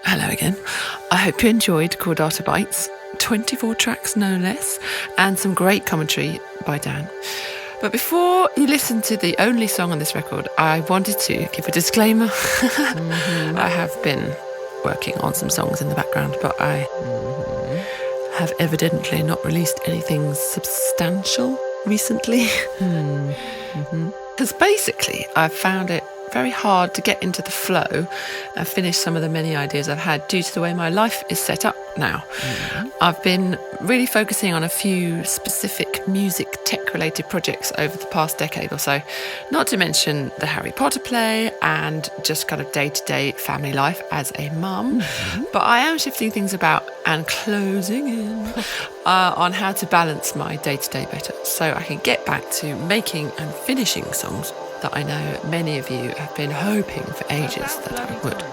Hello again. I hope you enjoyed Chordata Bytes, 24 tracks no less, and some great commentary by Dan. But before you listen to the only song on this record, I wanted to give a disclaimer. I have been working on some songs in the background, but I have evidently not released anything substantial recently. Because basically I've found it very hard to get into the flow and finish some of the many ideas I've had due to the way my life is set up now. I've been really focusing on a few specific music tech-related projects over the past decade or so, not to mention the Harry Potter play and just kind of day-to-day family life as a mum. But I am shifting things about and closing in on how to balance my day-to-day better so I can get back to making and finishing songs that I know many of you have been hoping for ages that I would.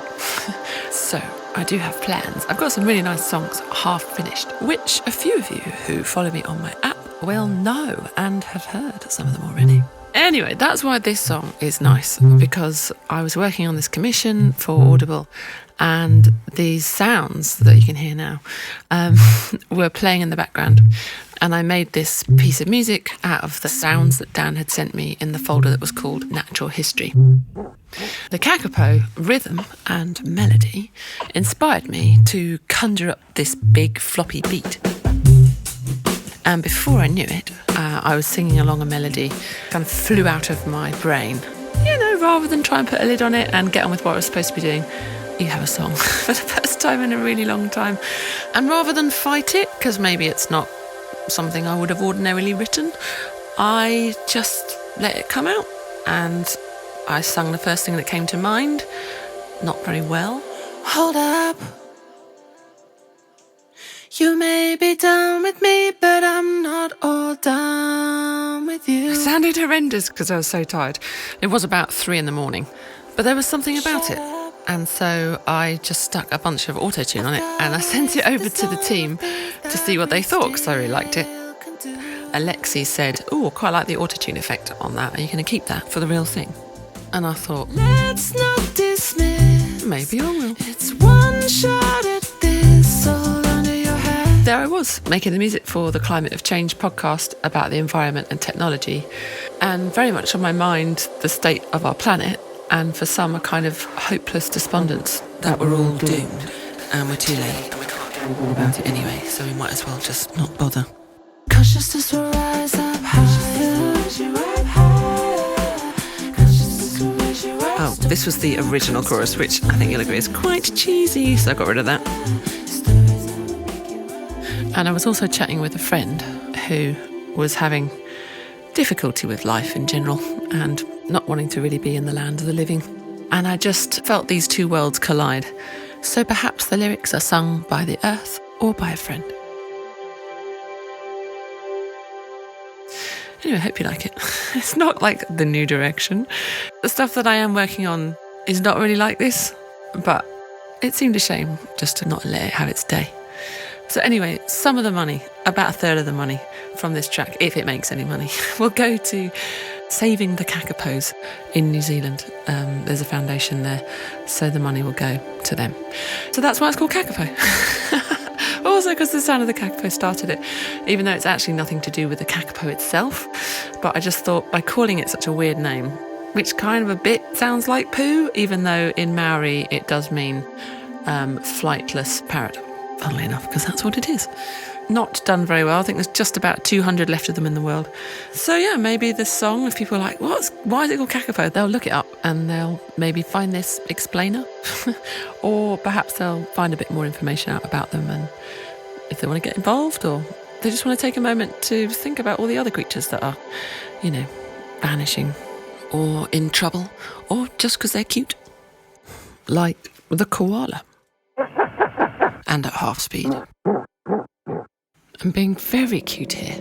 So I do have plans. I've got some really nice songs half finished, which a few of you who follow me on my app will know and have heard some of them already. Anyway, that's why this song is nice, because I was working on this commission for Audible and these sounds that you can hear now were playing in the background. And I made this piece of music out of the sounds that Dan had sent me in the folder that was called Natural History. The kakapo rhythm and melody inspired me to conjure up this big floppy beat. And before I knew it, I was singing along a melody, kind of flew out of my brain. You know, rather than try and put a lid on it and get on with what I was supposed to be doing, you have a song for the first time in a really long time. And rather than fight it, because maybe it's not something I would have ordinarily written, I just let it come out. And I sung the first thing that came to mind, not very well. Hold up. You may be done with me, but I'm not all done with you. It sounded horrendous because I was so tired. It was about 3 a.m, but there was something about it. And so I just stuck a bunch of auto-tune on it and I sent it over to the team to see what they thought, because I really liked it. Alexis said, "Oh, quite like the auto-tune effect on that. Are you going to keep that for the real thing?" And I thought, let's not dismiss. Maybe I will. It's one shot at this, all under your head. There I was, making the music for the Climate of Change podcast about the environment and technology, and very much on my mind the state of our planet, and for some a kind of hopeless despondence that we're all doomed and we're too late and we can't do anything about it anyway, so we might as well just not bother. Consciousness will rise up higher. Oh, this was the original chorus, which I think you'll agree is quite cheesy, so I got rid of that. And I was also chatting with a friend who was having difficulty with life in general and not wanting to really be in the land of the living. And I just felt these two worlds collide. So perhaps the lyrics are sung by the earth or by a friend. Anyway, I hope you like it. It's not like the new direction. The stuff that I am working on is not really like this, but it seemed a shame just to not let it have its day. So anyway, some of the money, about a third of the money from this track, if it makes any money, will go to saving the kakapos in New Zealand. There's a foundation there, so the money will go to them. So that's why it's called kakapo. Also because the sound of the kakapo started it, even though it's actually nothing to do with the kakapo itself. But I just thought, by calling it such a weird name, which kind of a bit sounds like poo, even though in Maori it does mean flightless parrot, funnily enough, because that's what it is. Not done very well. I think there's just about 200 left of them in the world. So yeah, maybe this song, if people are like, why is it called kakapo? They'll look it up and they'll maybe find this explainer. Or perhaps they'll find a bit more information out about them, and if they want to get involved, or they just want to take a moment to think about all the other creatures that are, you know, vanishing or in trouble, or just because they're cute. Like the koala. And at half speed. I'm being very cute here.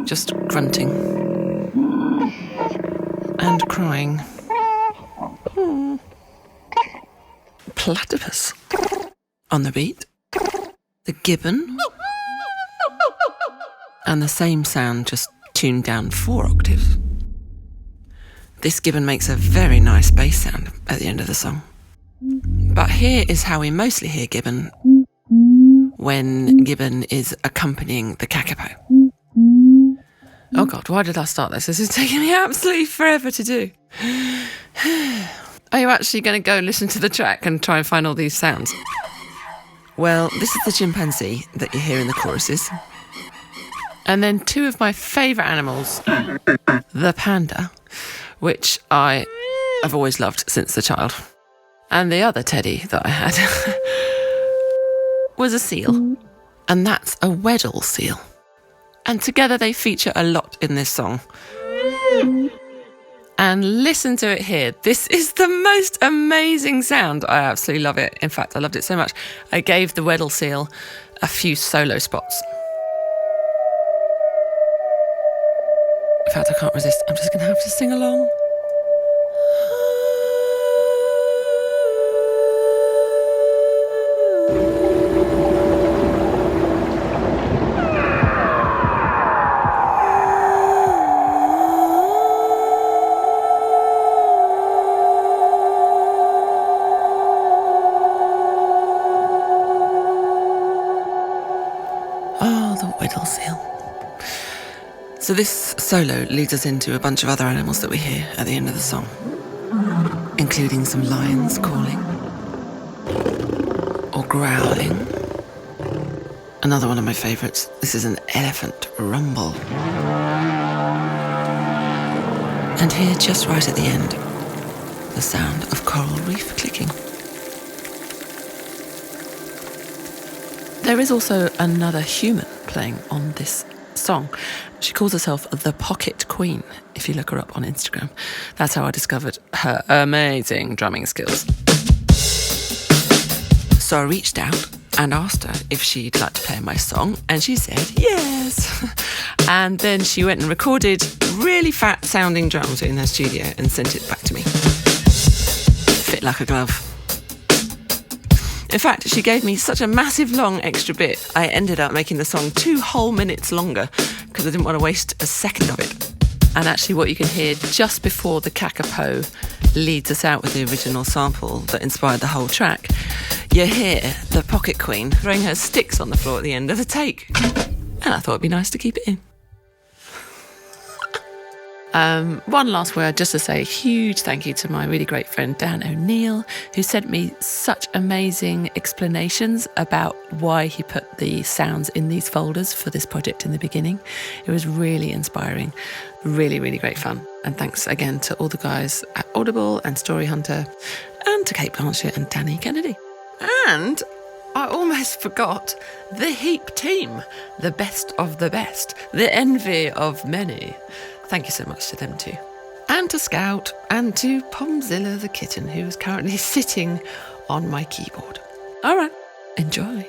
Just grunting. And crying. Platypus. On the beat. The gibbon. And the same sound, just tuned down 4 octaves. This gibbon makes a very nice bass sound at the end of the song. But here is how we mostly hear Gibbon when Gibbon is accompanying the kakapo. Oh God, why did I start this? This is taking me absolutely forever to do. Are you actually going to go listen to the track and try and find all these sounds? Well, this is the chimpanzee that you hear in the choruses. And then two of my favourite animals, the panda, which I have always loved since a child. And the other teddy that I had was a seal. And that's a Weddell seal. And together they feature a lot in this song. And listen to it here. This is the most amazing sound. I absolutely love it. In fact, I loved it so much, I gave the Weddell seal a few solo spots. In fact, I can't resist. I'm just going to have to sing along. Oh, the Weddell seal. So this solo leads us into a bunch of other animals that we hear at the end of the song, including some lions calling or growling. Another one of my favourites, this is an elephant rumble. And here, just right at the end, the sound of coral reef clicking. There is also another human playing on this song. She calls herself the Pocket Queen, if you look her up on Instagram. That's how I discovered her amazing drumming skills. So I reached out and asked her if she'd like to play my song, and she said yes. And then she went and recorded really fat sounding drums in her studio and sent it back to me. Fit like a glove. In fact, she gave me such a massive long extra bit, I ended up making the song 2 whole minutes longer because I didn't want to waste a second of it. And actually what you can hear just before the kakapo leads us out with the original sample that inspired the whole track, you hear the Pocket Queen throwing her sticks on the floor at the end of the take. And I thought it'd be nice to keep it in. One last word, just to say a huge thank you to my really great friend Dan O'Neill, who sent me such amazing explanations about why he put the sounds in these folders for this project in the beginning. It was really inspiring, really, really great fun. And thanks again to all the guys at Audible and Story Hunter, and to Kate Blanchett and Danny Kennedy. And I almost forgot the Heap team, the best of the best, the envy of many. Thank you so much to them too. And to Scout, and to Pomzilla the kitten, who is currently sitting on my keyboard. All right, enjoy.